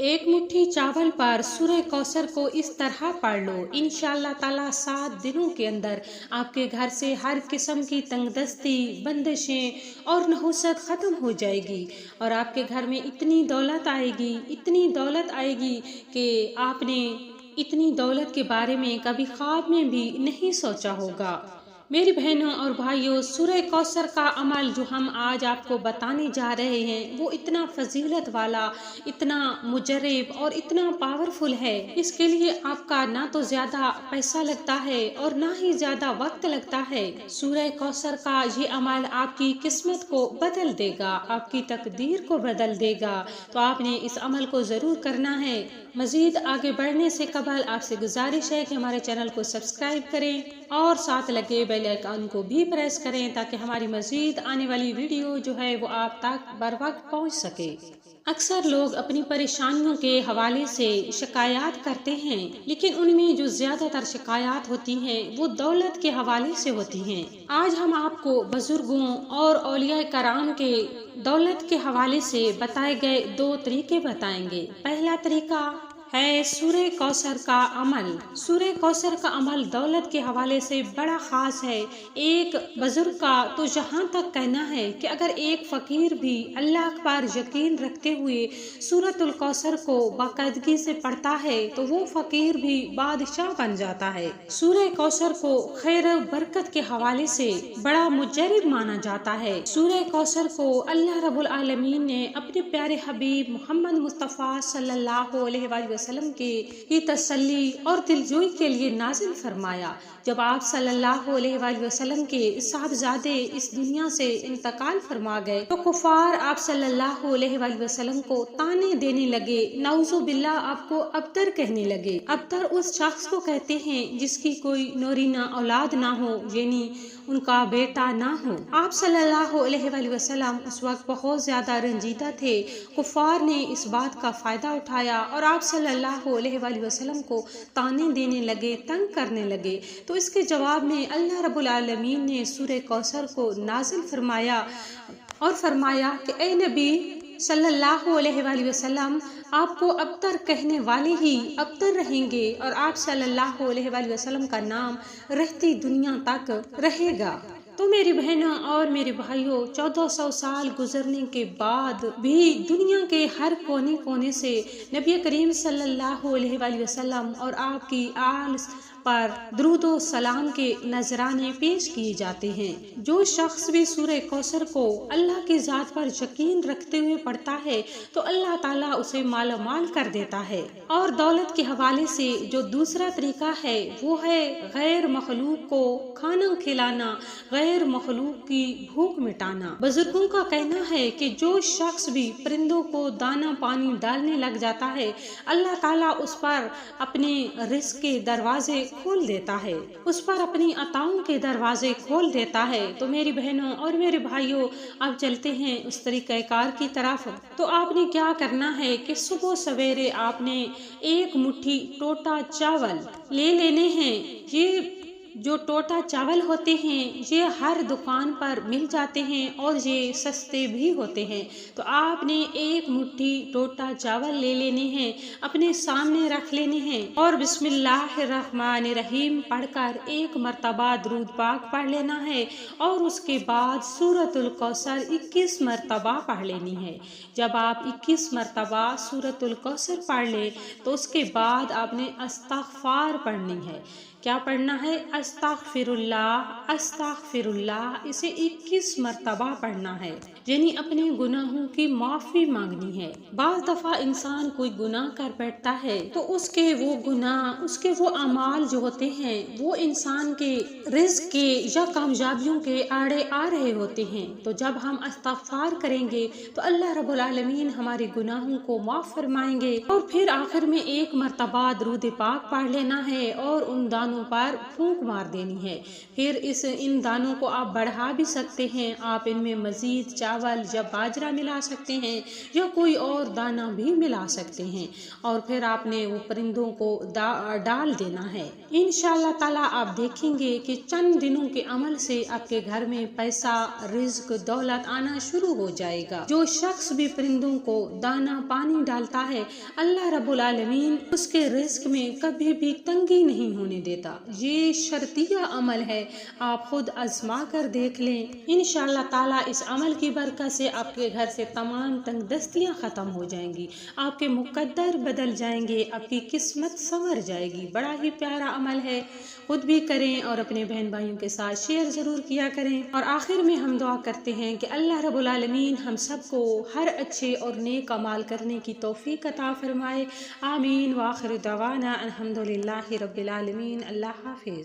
एक मुट्ठी चावल पर सूरह कौसर को इस तरह पढ़ लो। इंशाअल्लाह ताला 7 दिनों के अंदर आपके घर से हर किस्म की तंगदस्ती, बंदिशें और नहुसत ख़त्म हो जाएगी और आपके घर में इतनी दौलत आएगी, इतनी दौलत आएगी कि आपने इतनी दौलत के बारे में कभी ख्वाब में भी नहीं सोचा होगा। मेरी बहनों और भाइयों, सूरह कौसर का अमल जो हम आज आपको बताने जा रहे हैं वो इतना फजीलत वाला, इतना मुजर्रब और इतना पावरफुल है। इसके लिए आपका ना तो ज्यादा पैसा लगता है और ना ही ज्यादा वक्त लगता है। सूरह कौसर का ये अमल आपकी किस्मत को बदल देगा, आपकी तकदीर को बदल देगा। तो आपने इस अमल को जरूर करना है। मजीद आगे बढ़ने से कबल आपसे गुजारिश है कि हमारे चैनल को सब्सक्राइब करें और साथ लगे बेल आइकन को भी प्रेस करें ताकि हमारी मजीद आने वाली वीडियो जो है वो आप तक बर वक्त पहुँच सके। अक्सर लोग अपनी परेशानियों के हवाले से शिकायत करते हैं, लेकिन उनमें जो ज्यादातर शिकायत होती हैं वो दौलत के हवाले से होती हैं। आज हम आपको बुजुर्गों और औलिया कराम के दौलत के हवाले से बताए गए 2 तरीके बताएंगे। पहला तरीका है सूरह कौसर का अमल। सूरह कौसर का अमल दौलत के हवाले से बड़ा खास है। एक बुजुर्ग का तो जहाँ तक कहना है कि अगर एक फकीर भी अल्लाह पर यकीन रखते हुए सूरतुल कौसर को बाकायदगी से पढ़ता है तो वो फकीर भी बादशाह बन जाता है। सूरह कौसर को खैर बरकत के हवाले से बड़ा मुजर्रब माना जाता है। सूरह कौसर को अल्लाह रब्बुल आलमीन ने अपने प्यारे हबीब मोहम्मद मुस्तफ़ा सल्लल्लाहु अलैहि वसल्लम की तसल्ली और दिलजोई के लिए नाजिल फरमाया। जब आप सल्लल्लाहु अलैहि वसल्लम के साहबजादे इस दुनिया से इंतकाल फरमा गए तो कुफार आप सल्लल्लाहु अलैहि वसल्लम को ताने देने लगे, नाउज़ु बिल्लाह आपको अब्तर कहने लगे। अब्तर उस शख्स को कहते हैं जिसकी कोई नौरीना औलाद ना हो, यानी उनका बेटा ना हो। आप सल्लल्लाहु अलैहि वसल्लम उस वक्त बहुत ज्यादा रंजीदा थे। कुफार ने इस बात का फायदा उठाया और आप सल्लल्लाहु अलैहि वसल्लम को ताने देने लगे, तंग करने लगे। तो इसके जवाब में अल्लाह रब्बुल आलमीन ने सूरह कौसर को नाजिल फरमाया और फरमाया कि ए नबी सल्लल्लाहु अलैहि वसल्लम, आपको अब्तर कहने वाले ही अब्तर रहेंगे और आप सल्लल्लाहु अलैहि वसल्लम का नाम रहती दुनिया तक रहेगा। तो मेरी बहनों और मेरे भाइयों, 1400 साल गुजरने के बाद भी दुनिया के हर कोने कोने से नबी करीम सल्लल्लाहु अलैहि वसल्लम और आपकी आल पर दुरूदो सलाम के नजराने पेश किए जाते हैं। जो शख्स भी सूरह कौसर को अल्लाह की जात पर यकीन रखते हुए पढ़ता है तो अल्लाह ताला उसे मालामाल कर देता है। और दौलत के हवाले से जो दूसरा तरीका है वो है गैर मखलूक को खाना खिलाना, गैर मखलूक की भूख मिटाना। बुजुर्गों का कहना है कि जो शख्स भी परिंदों को दाना पानी डालने लग जाता है अल्लाह ताला उस पर अपने रिस्क के दरवाजे खोल देता है, उस पर अपनी अताओं के दरवाजे खोल देता है। तो मेरी बहनों और मेरे भाइयों, अब चलते हैं उस तरीक़ाकार की तरफ। तो आपने क्या करना है कि सुबह सवेरे आपने एक मुट्ठी टोटा चावल ले लेने हैं। ये जो टोटा चावल होते हैं ये हर दुकान पर मिल जाते हैं और ये सस्ते भी होते हैं। तो आपने एक मुट्ठी टोटा चावल ले लेने हैं, अपने सामने रख लेने हैं और बिस्मिल्लाहिर्रहमानिर्रहीम पढ़कर एक मर्तबा दुरूद पाक पढ़ लेना है और उसके बाद सूरतुल कौसर 21 मर्तबा पढ़ लेनी है। जब आप 21 मर्तबा सूरतुल कौसर पढ़ लें तो उसके बाद आपने इस्तग़फ़ार पढ़नी है। क्या पढ़ना है? अस्तग़फ़िरुल्लाह, अस्तग़फ़िरुल्लाह। इसे 21 मर्तबा पढ़ना है, यानी अपने गुनाहों की माफ़ी मांगनी है। बाज़ दफ़ा इंसान कोई गुनाह कर बैठता है तो उसके वो गुनाह, उसके वो अमाल जो होते हैं वो इंसान के रिज़्क़ के या कामयाबियों के आड़े आ रहे होते हैं। तो जब हम इस्तग़फ़ार करेंगे तो अल्लाह रब्बुल आलमीन हमारे गुनाहों को माफ़ फरमाएंगे। और फिर आखिर में एक मर्तबा दुरूद पाक पढ़ लेना है और उन दानों पर फूंक मार देनी है। फिर इन दानों को आप बढ़ा भी सकते हैं। आप इनमें मज़ीद चावल या बाजरा मिला सकते हैं या कोई और दाना भी मिला सकते हैं और फिर आपने वो परिंदों को डाल देना है। इंशाअल्लाह ताला आप देखेंगे कि चंद दिनों के अमल से आपके घर में पैसा, रिज्क, दौलत आना शुरू हो जाएगा। जो शख्स भी परिंदों को दाना पानी डालता है, अल्लाह रब्बुल आलमीन उसके रिज्क में कभी भी तंगी नहीं होने देता। ये शर्तिया अमल है, आप खुद आजमा कर देख लें। इंशाअल्लाह ताला इस अमल की बरकत से आपके घर से तमाम तंगदस्तियां खत्म हो जाएंगी, आपके मुकद्दर बदल जाएंगे, आपकी किस्मत संवर जाएगी। बड़ा ही प्यारा अमल है, खुद भी करें और अपने बहन भाइयों के साथ शेयर जरूर किया करें। और आखिर में हम दुआ करते हैं कि अल्लाह रब्बुल आलमीन हम सबको हर अच्छे और नेक अमाल करने की तौफीक अता फरमाए। आमीन। व आखिर दवाना अल्हम्दुलिल्लाहि रब्बिल आलमीन। अल्लाह हाफिज।